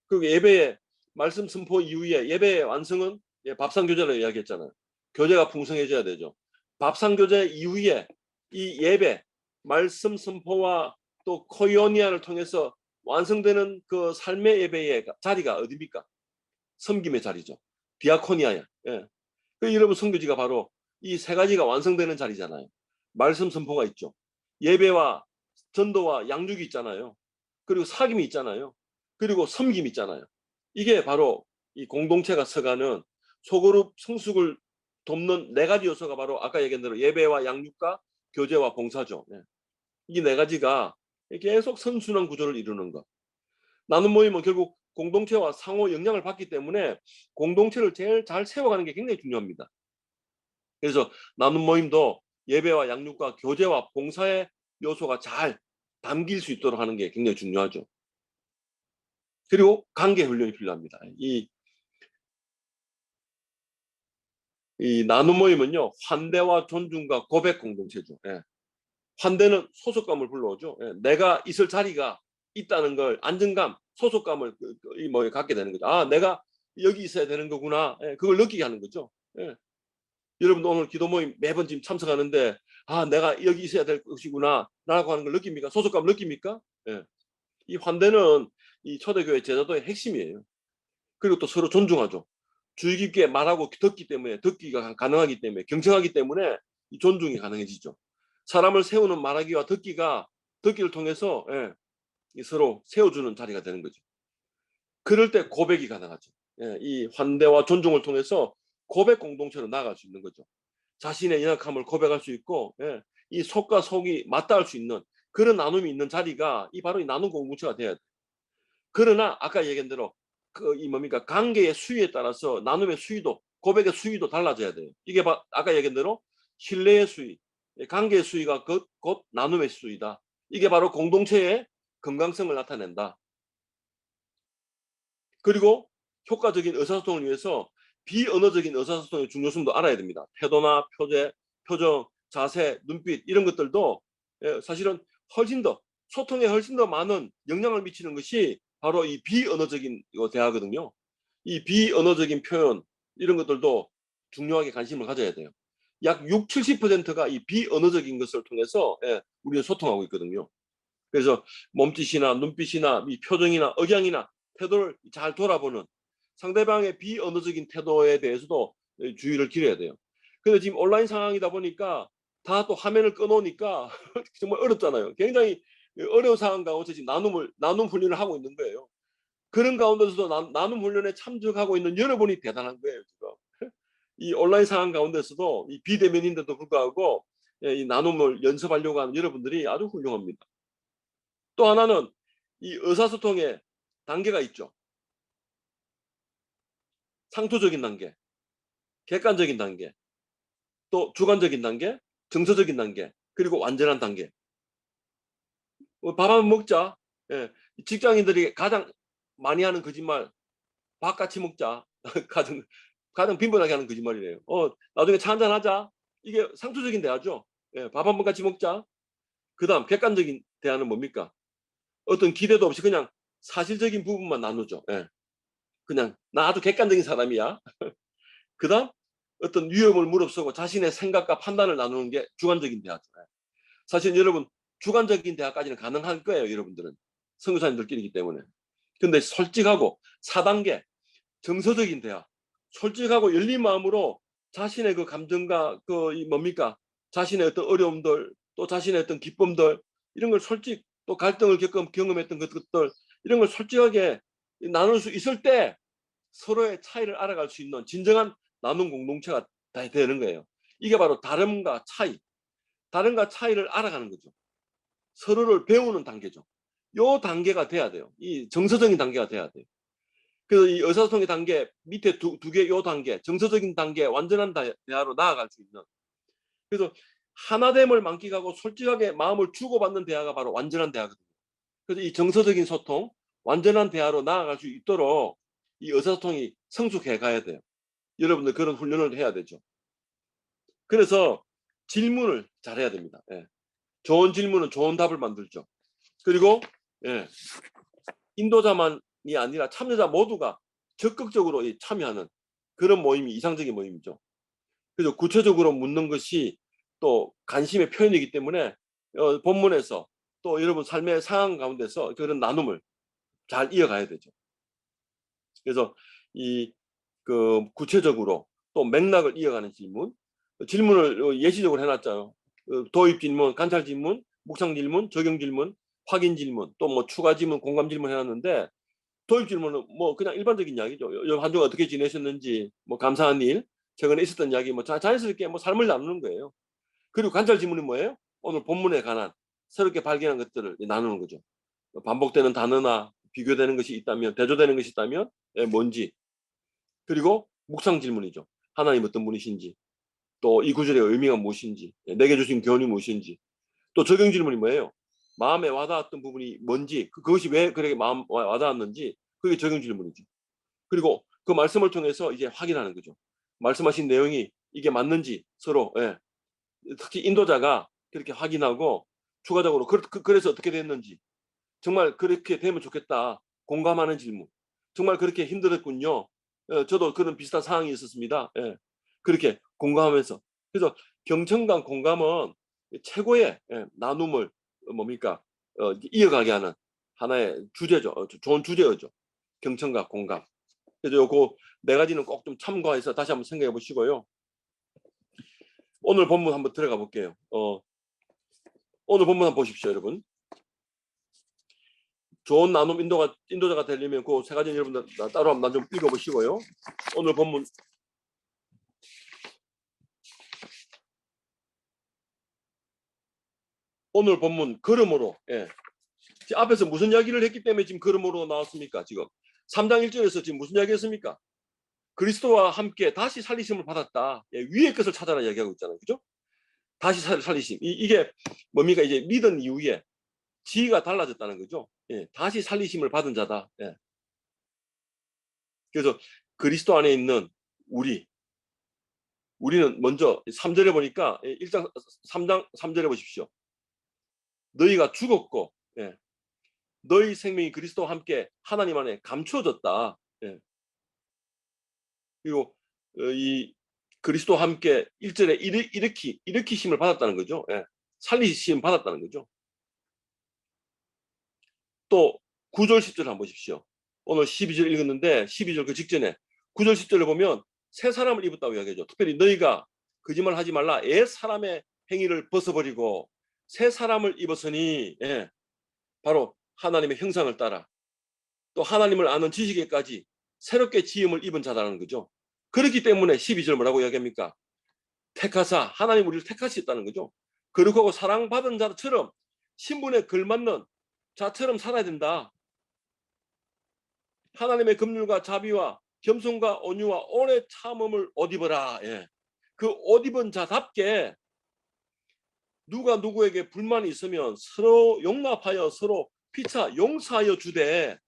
그리고 예배의 말씀 선포 이후에 예배의 완성은 밥상교제라고 이야기했잖아요. 교제가 풍성해져야 되죠. 밥상교제 이후에 이 예배, 말씀 선포와 또 코이오니아를 통해서 완성되는 그 삶의 예배의 자리가 어디입니까? 섬김의 자리죠. 디아코니아야. 예. 그 여러분 선교지가 바로 이 세 가지가 완성되는 자리잖아요. 말씀 선포가 있죠. 예배와 전도와 양육이 있잖아요. 그리고 사귐이 있잖아요. 그리고 섬김이 있잖아요. 이게 바로 이 공동체가 서가는 소그룹 성숙을 돕는 네 가지 요소가 바로 아까 얘기한 대로 예배와 양육과 교제와 봉사죠. 예. 이 네 가지가 계속 선순환 구조를 이루는 것. 나눔 모임은 결국 공동체와 상호 영향을 받기 때문에 공동체를 제일 잘 세워가는 게 굉장히 중요합니다. 그래서 나눔 모임도 예배와 양육과 교제와 봉사의 요소가 잘 담길 수 있도록 하는 게 굉장히 중요하죠. 그리고 관계 훈련이 필요합니다. 이 나눔 모임은요, 환대와 존중과 고백 공동체죠. 예. 환대는 소속감을 불러오죠. 예. 내가 있을 자리가 있다는 걸 안정감, 소속감을 갖게 되는 거죠. 아, 내가 여기 있어야 되는 거구나. 예. 그걸 느끼게 하는 거죠. 예. 여러분도 오늘 기도 모임 매번 지금 참석하는데 아, 내가 여기 있어야 될 것이구나 라고 하는 걸 느낍니까? 소속감 느낍니까? 예. 이 환대는 이 초대교회 제자도의 핵심이에요. 그리고 또 서로 존중하죠. 주의 깊게 말하고 듣기 때문에, 듣기가 가능하기 때문에, 경청하기 때문에 이 존중이 가능해지죠. 사람을 세우는 말하기와 듣기를 통해서 서로 세워주는 자리가 되는 거죠. 그럴 때 고백이 가능하죠. 예, 이 환대와 존중을 통해서 고백 공동체로 나아갈 수 있는 거죠. 자신의 연약함을 고백할 수 있고, 예, 이 속과 속이 맞닿을 수 있는 그런 나눔이 있는 자리가 바로 이 나눔 공동체가 돼야 돼요. 그러나 아까 얘기한 대로 관계의 수위에 따라서 나눔의 수위도, 고백의 수위도 달라져야 돼요. 이게 아까 얘기한 대로 신뢰의 수위, 관계의 수위가 곧 나눔의 수위다. 이게 바로 공동체의 건강성을 나타낸다. 그리고 효과적인 의사소통을 위해서 비언어적인 의사소통의 중요성도 알아야 됩니다. 태도나 표정, 자세, 눈빛 이런 것들도 사실은 소통에 훨씬 더 많은 영향을 미치는 것이 바로 이 비언어적인 대화거든요. 이 비언어적인 표현 이런 것들도 중요하게 관심을 가져야 돼요. 약 6, 70%가 이 비언어적인 것을 통해서 우리는 소통하고 있거든요. 그래서 몸짓이나 눈빛이나 이 표정이나 억양이나 태도를 잘 돌아보는 상대방의 비언어적인 태도에 대해서도 주의를 기울여야 돼요. 근데 지금 온라인 상황이다 보니까 다 또 화면을 꺼놓으니까 정말 어렵잖아요. 굉장히 어려운 상황 가운데 지금 나눔 훈련을 하고 있는 거예요. 그런 가운데서도 나눔 훈련에 참석하고 있는 여러분이 대단한 거예요, 지금. 이 온라인 상황 가운데서도 이 비대면인데도 불구하고 이 나눔을 연습하려고 하는 여러분들이 아주 훌륭합니다. 또 하나는 이 의사소통의 단계가 있죠. 상투적인 단계, 객관적인 단계, 또 주관적인 단계, 정서적인 단계, 그리고 완전한 단계. 밥 한번 먹자. 예. 직장인들이 가장 많이 하는 거짓말, 밥 같이 먹자. 가장 빈번하게 하는 거짓말이래요. 나중에 차 한잔 하자. 이게 상투적인 대화죠. 예, 밥 한번 같이 먹자. 그다음 객관적인 대화는 뭡니까? 어떤 기대도 없이 그냥 사실적인 부분만 나누죠. 예. 그냥 나 아주 객관적인 사람이야. 그다음 어떤 위험을 무릅쓰고 자신의 생각과 판단을 나누는 게 주관적인 대화죠. 사실 여러분 주관적인 대화까지는 가능할 거예요. 여러분들은 선교사님들끼리이기 때문에. 근데 솔직하고 4단계 정서적인 대화, 솔직하고 열린 마음으로 자신의 그 감정과 뭡니까? 자신의 어떤 어려움들, 또 자신의 어떤 기쁨들 이런 걸 또 갈등을 경험했던 것들 이런 걸 솔직하게 나눌 수 있을 때 서로의 차이를 알아갈 수 있는 진정한 나눔 공동체가 되는 거예요. 이게 바로 다름과 차이를 알아가는 거죠. 서로를 배우는 단계죠. 요 단계가 돼야 돼요. 이 정서적인 단계가 돼야 돼요. 그래서 이 의사소통의 단계 밑에 두 개 요 단계 정서적인 단계 완전한 대화로 나아갈 수 있는. 그래서 하나됨을 만끽하고 솔직하게 마음을 주고받는 대화가 바로 완전한 대화거든요. 그래서 이 정서적인 소통, 완전한 대화로 나아갈 수 있도록 이 의사소통이 성숙해 가야 돼요. 여러분들 그런 훈련을 해야 되죠. 그래서 질문을 잘해야 됩니다. 예. 좋은 질문은 좋은 답을 만들죠. 그리고 인도자만이 아니라 참여자 모두가 적극적으로 참여하는 그런 모임이 이상적인 모임이죠. 그래서 구체적으로 묻는 것이 또 관심의 표현이기 때문에 본문에서 또 여러분 삶의 상황 가운데서 그런 나눔을 잘 이어가야 되죠. 그래서 구체적으로 또 맥락을 이어가는 질문을 예시적으로 해놨잖아요. 도입 질문, 관찰 질문, 묵상 질문, 적용 질문, 확인 질문, 또 뭐 추가 질문, 공감 질문 해놨는데, 도입 질문은 뭐 그냥 일반적인 이야기죠. 한 주 어떻게 지내셨는지, 뭐 감사한 일, 최근에 있었던 이야기, 뭐 자연스럽게 뭐 삶을 나누는 거예요. 그리고 관찰 질문이 뭐예요? 오늘 본문에 관한 새롭게 발견한 것들을 나누는 거죠. 반복되는 단어나 비교되는 것이 있다면, 대조되는 것이 있다면 뭔지. 그리고 묵상 질문이죠. 하나님 어떤 분이신지, 또 이 구절의 의미가 무엇인지, 내게 주신 교훈이 무엇인지. 또 적용 질문이 뭐예요? 마음에 와닿았던 부분이 뭔지, 그것이 왜 그렇게 마음 와닿았는지, 그게 적용 질문이죠. 그리고 그 말씀을 통해서 이제 확인하는 거죠. 말씀하신 내용이 이게 맞는지 서로, 특히 인도자가 그렇게 확인하고 추가적으로 그래서 어떻게 됐는지, 정말 그렇게 되면 좋겠다, 공감하는 질문. 정말 그렇게 힘들었군요. 저도 그런 비슷한 상황이 있었습니다. 그렇게 공감하면서. 그래서 경청과 공감은 최고의 나눔을 뭡니까 이어가게 하는 하나의 주제죠. 좋은 주제죠. 경청과 공감. 그래서 요거 네 가지는 꼭 좀 참고해서 다시 한번 생각해 보시고요. 오늘 본문 한번 들어가 볼게요. 오늘 본문 한번 보십시오, 여러분. 좋은 나눔 인도자가 되려면 그 세 가지 여러분들 따로 한번 좀 읽어보시고요. 오늘 본문 걸음으로, 앞에서 무슨 이야기를 했기 때문에 지금 걸음으로 나왔습니까? 지금 3장 1절에서 지금 무슨 이야기 했습니까? 그리스도와 함께 다시 살리심을 받았다. 위의 것을 찾아라 이야기하고 있잖아요. 그죠? 다시 살리심. 이게 뭡니까? 이제 믿은 이후에 지위가 달라졌다는 거죠. 다시 살리심을 받은 자다. 그래서 그리스도 안에 있는 우리는 먼저 3절에 보니까 1장 3장 3절에 보십시오. 너희가 죽었고 너희 생명이 그리스도와 함께 하나님 안에 감추어졌다. 그리고 이 그리스도와 함께 1절에 일으키심을 받았다는 거죠. 살리심 받았다는 거죠. 또 9절 10절 한번 보십시오. 오늘 12절 읽었는데 12절 그 직전에 9절 10절을 보면 새 사람을 입었다고 이야기하죠. 특별히 너희가 거짓말 하지 말라. 옛 사람의 행위를 벗어버리고 새 사람을 입었으니 바로 하나님의 형상을 따라 또 하나님을 아는 지식에까지 새롭게 지음을 입은 자라는 거죠. 그렇기 때문에 12절 뭐라고 이야기합니까? 택하사 하나님 우리를 택하셨다는 거죠. 거룩하고 사랑받은 자처럼 신분에 걸맞는 자처럼 살아야 된다. 하나님의 긍휼과 자비와 겸손과 온유와 오래 참음을 옷 입어라. 그 옷 입은 자답게 누가 누구에게 불만이 있으면 서로 용납하여 서로 피차 용서하여 주되.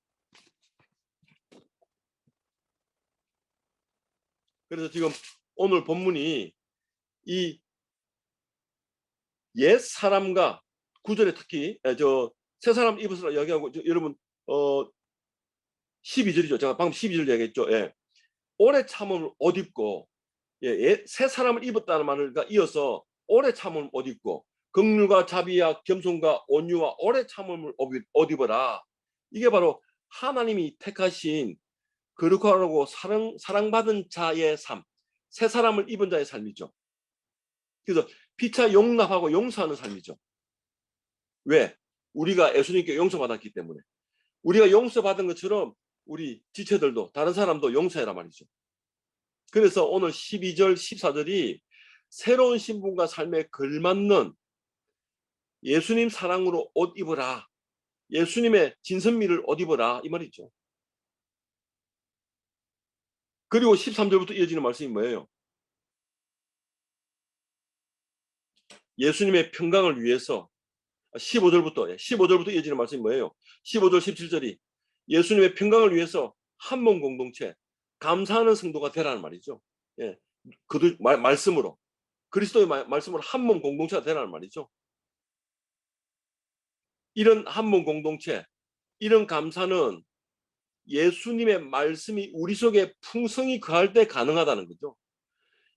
그래서 지금 오늘 본문이 이 옛 사람과 구절에 특히 새 사람 입으시라 이야기하고 여러분 12절이죠. 제가 방금 12절 얘기했죠. 오래 참음을 옷 입고 새 사람을 입었다는 말을 이어서 오래 참음을 옷 입고 긍휼과 자비와 겸손과 온유와 오래 참음을 옷 입어라. 이게 바로 하나님이 택하신 거룩하고 사랑받은 자의 삶, 새 사람을 입은 자의 삶이죠. 그래서 피차 용납하고 용서하는 삶이죠. 왜? 우리가 예수님께 용서받았기 때문에. 우리가 용서받은 것처럼 우리 지체들도 다른 사람도 용서해라 말이죠. 그래서 오늘 12절 14절이 새로운 신분과 삶에 걸맞는 예수님 사랑으로 옷 입어라. 예수님의 진선미를 옷 입어라 이 말이죠. 그리고 13절부터 이어지는 말씀이 뭐예요? 예수님의 평강을 위해서 15절부터 이어지는 말씀이 뭐예요? 15절 17절이 예수님의 평강을 위해서 한 몸 공동체 감사하는 성도가 되라는 말이죠. 그들 말씀으로 그리스도의 말씀으로 한 몸 공동체가 되라는 말이죠. 이런 한 몸 공동체, 이런 감사는 예수님의 말씀이 우리 속에 풍성히 거할 때 가능하다는 거죠.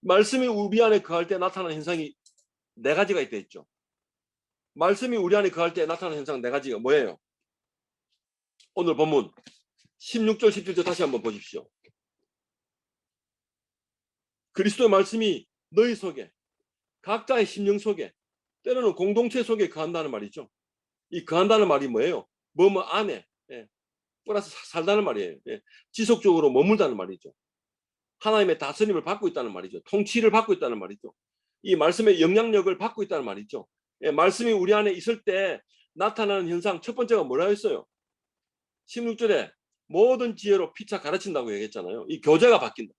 말씀이 우리 안에 거할 때 나타나는 현상이 네 가지가 있다 했죠. 말씀이 우리 안에 거할 때 나타나는 현상 네 가지가 뭐예요? 오늘 본문 16절 17절 다시 한번 보십시오. 그리스도의 말씀이 너희 속에, 각자의 심령 속에, 때로는 공동체 속에 거한다는 말이죠. 이 거한다는 말이 뭐예요? 뭐뭐 안에 플러스 살다는 말이에요. 지속적으로 머물다는 말이죠. 하나님의 다스림을 받고 있다는 말이죠. 통치를 받고 있다는 말이죠. 이 말씀의 영향력을 받고 있다는 말이죠. 말씀이 우리 안에 있을 때 나타나는 현상 첫 번째가 뭐라 했어요? 16절에 모든 지혜로 피차 가르친다고 얘기했잖아요. 이 교재가 바뀐다.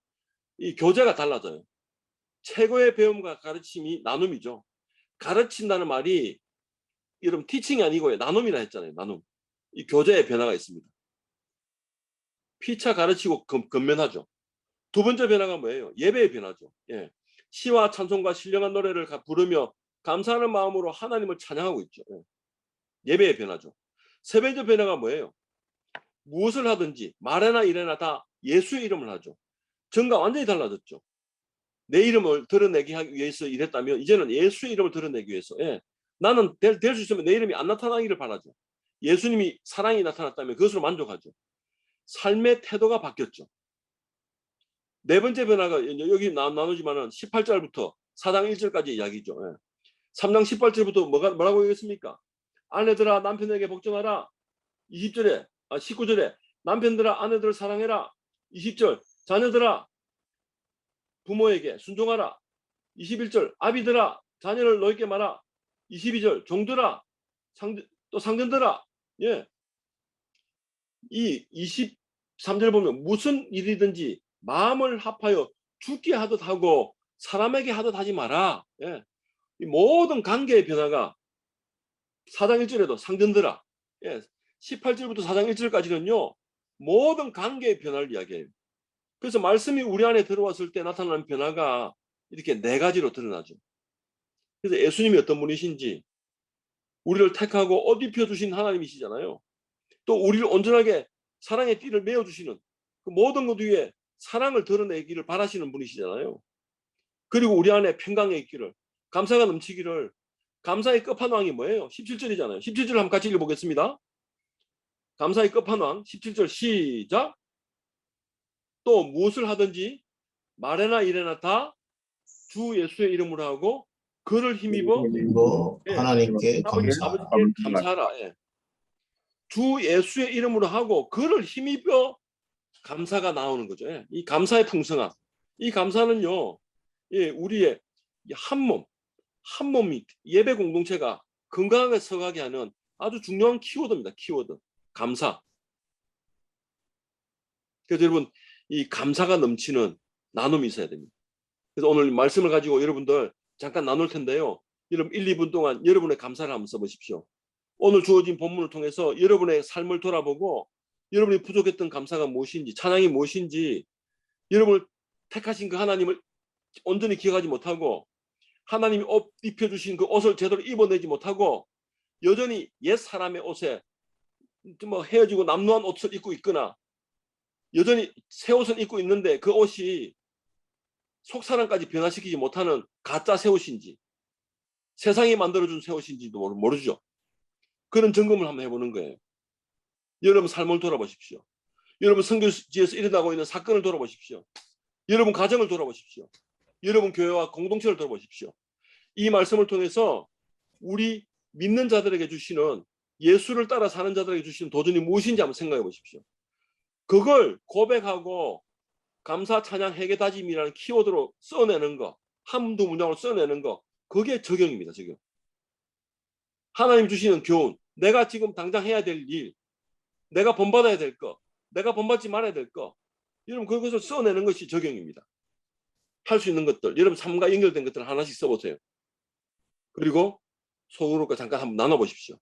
이 교재가 달라져요. 최고의 배움과 가르침이 나눔이죠. 가르친다는 말이 이런 티칭이 아니고요. 나눔이라 했잖아요. 나눔. 이 교재의 변화가 있습니다. 피차 가르치고 건면하죠. 두 번째 변화가 뭐예요? 예배의 변화죠. 시와 찬송과 신령한 노래를 부르며 감사하는 마음으로 하나님을 찬양하고 있죠. 예배의 변화죠. 세 번째 변화가 뭐예요? 무엇을 하든지 말이나 일이나 다 예수의 이름을 하죠. 전과 완전히 달라졌죠. 내 이름을 드러내기 위해서 일했다면 이제는 예수의 이름을 드러내기 위해서 나는 될 수 있으면 내 이름이 안 나타나기를 바라죠. 예수님이 사랑이 나타났다면 그것으로 만족하죠. 삶의 태도가 바뀌었죠. 네 번째 변화가 여기 나누지만은 18절부터 4장 1절까지 이야기죠. 3장 18절부터 뭐라고 얘기했습니까? 아내들아 남편에게 복종하라. 19절에 남편들아 아내들을 사랑해라. 20절 자녀들아 부모에게 순종하라. 21절 아비들아 자녀를 너희께 말아. 22절 종들아 또 상전들아. 이 23절 보면 무슨 일이든지 마음을 합하여 죽게 하듯 하고 사람에게 하듯 하지 마라. 이 모든 관계의 변화가 4장 1절에도 상전들아 18절부터 4장 1절까지는요 모든 관계의 변화를 이야기해요. 그래서 말씀이 우리 안에 들어왔을 때 나타나는 변화가 이렇게 네 가지로 드러나죠. 그래서 예수님이 어떤 분이신지 우리를 택하고 옷 입혀주신 하나님이시잖아요. 또 우리를 온전하게 사랑의 띠를 메어주시는 그 모든 것 위에 사랑을 드러내기를 바라시는 분이시잖아요. 그리고 우리 안에 평강의 있기를 감사가 넘치기를 감사의 끝판왕이 뭐예요? 17절이잖아요. 17절 한번 같이 읽어보겠습니다. 감사의 끝판왕 17절 시작. 또 무엇을 하든지 말에나 일에나 다 주 예수의 이름으로 하고 그를 힘입어 하나님께 아버지께 감사하라. 주 예수의 이름으로 하고 그를 힘입어 감사가 나오는 거죠. 이 감사의 풍성함. 이 감사는요. 우리의 한 몸이 예배 공동체가 건강하게 서가게 하는 아주 중요한 키워드입니다. 키워드. 감사. 그래서 여러분 이 감사가 넘치는 나눔이 있어야 됩니다. 그래서 오늘 말씀을 가지고 여러분들 잠깐 나눌 텐데요. 여러분 1, 2분 동안 여러분의 감사를 한번 써보십시오. 오늘 주어진 본문을 통해서 여러분의 삶을 돌아보고 여러분이 부족했던 감사가 무엇인지 찬양이 무엇인지 여러분을 택하신 그 하나님을 온전히 기억하지 못하고 하나님이 옷 입혀주신 그 옷을 제대로 입어내지 못하고 여전히 옛 사람의 옷에 뭐 헤어지고 남루한 옷을 입고 있거나 여전히 새 옷을 입고 있는데 그 옷이 속사람까지 변화시키지 못하는 가짜 새 옷인지 세상이 만들어준 새 옷인지도 모르죠. 그런 점검을 한번 해보는 거예요. 여러분 삶을 돌아보십시오. 여러분 선교지에서 일어나고 있는 사건을 돌아보십시오. 여러분 가정을 돌아보십시오. 여러분 교회와 공동체를 돌아보십시오. 이 말씀을 통해서 우리 믿는 자들에게 주시는 예수를 따라 사는 자들에게 주시는 도전이 무엇인지 한번 생각해 보십시오. 그걸 고백하고 감사 찬양 회개 다짐이라는 키워드로 써내는 거, 한두 문장으로 써내는 거, 그게 적용입니다. 적용. 하나님 주시는 교훈, 내가 지금 당장 해야 될 일, 내가 본받아야 될 거, 내가 본받지 말아야 될 거, 여러분 그것을 써내는 것이 적용입니다. 할 수 있는 것들, 여러분 삶과 연결된 것들 하나씩 써보세요. 그리고 속으로 잠깐 한번 나눠보십시오.